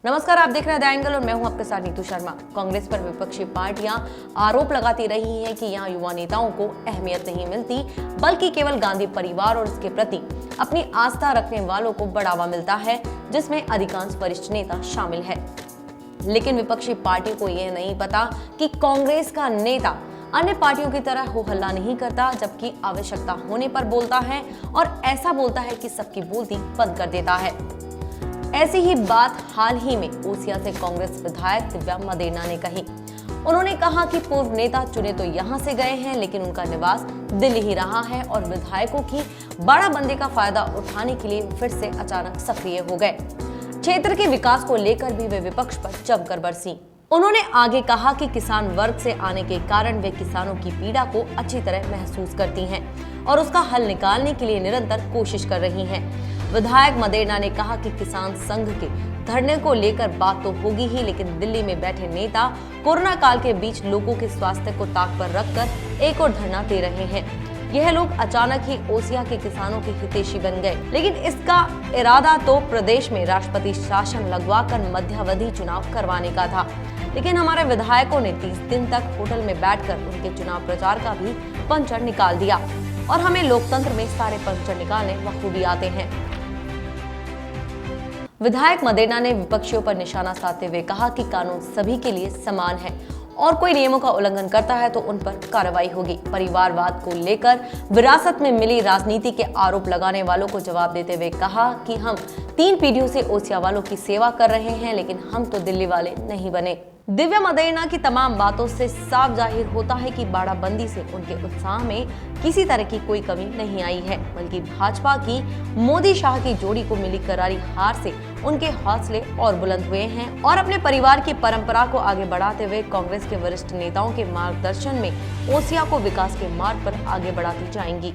नमस्कार, आप देख रहे हैं द एंगल और मैं हूं आपके साथ नीतू शर्मा। कांग्रेस पर विपक्षी पार्टियां आरोप लगाती रही हैं कि यहां युवा नेताओं को अहमियत नहीं मिलती, बल्कि केवल गांधी परिवार और इसके प्रति अपनी आस्था रखने वालों को बढ़ावा मिलता है, जिसमें अधिकांश वरिष्ठ नेता शामिल है। लेकिन विपक्षी पार्टी को यह नहीं पता कि कांग्रेस का नेता अन्य पार्टियों की तरह हो हल्ला नहीं करता, जबकि आवश्यकता होने पर बोलता है और ऐसा बोलता है कि सबकी बोलती बंद कर देता है। ऐसी ही बात हाल ही में ओसिया से कांग्रेस विधायक दिव्या मदेरणा ने कही। उन्होंने कहा कि पूर्व नेता चुने तो यहां से गए हैं, लेकिन उनका निवास दिल्ली ही रहा है और विधायकों की बाड़ाबंदी का फायदा उठाने के लिए फिर से अचानक सक्रिय हो गए। क्षेत्र के विकास को लेकर भी वे विपक्ष पर जमकर बरसी। उन्होंने आगे कहा कि किसान वर्ग से आने के कारण वे किसानों की पीड़ा को अच्छी तरह महसूस करती हैं और उसका हल निकालने के लिए निरंतर कोशिश कर रही हैं। विधायक मदेरणा ने कहा कि किसान संघ के धरने को लेकर बात तो होगी ही, लेकिन दिल्ली में बैठे नेता कोरोना काल के बीच लोगों के स्वास्थ्य को ताक पर रखकर एक और धरना दे रहे हैं। यह लोग अचानक ही ओसिया के किसानों के हितैषी बन गए, लेकिन इसका इरादा तो प्रदेश में राष्ट्रपति शासन लगवाकर मध्यावधि चुनाव करवाने का था। लेकिन हमारे विधायकों ने 30 दिन तक होटल में बैठकर उनके चुनाव प्रचार का भी पंचर निकाल दिया और हमें लोकतंत्र में सारे पंचर निकालने बखूबी आते हैं। विधायक मदेरणा ने विपक्षियों पर निशाना साधते हुए कहा कि कानून सभी के लिए समान है और कोई नियमों का उल्लंघन करता है तो उन पर कार्रवाई होगी। परिवारवाद को लेकर विरासत में मिली राजनीति के आरोप लगाने वालों को जवाब देते हुए कहा कि हम 3 पीढ़ियों से ओसिया वालों की सेवा कर रहे हैं, लेकिन हम तो दिल्ली वाले नहीं बने। दिव्या मदेरणा की तमाम बातों से साफ जाहिर होता है कि बाड़ाबंदी से उनके उत्साह में किसी तरह की कोई कमी नहीं आई है, बल्कि भाजपा की मोदी शाह की जोड़ी को मिली करारी हार से उनके हौसले और बुलंद हुए हैं और अपने परिवार की परंपरा को आगे बढ़ाते हुए कांग्रेस के वरिष्ठ नेताओं के मार्गदर्शन में ओसिया को विकास के मार्ग पर आगे बढ़ाती जाएंगी।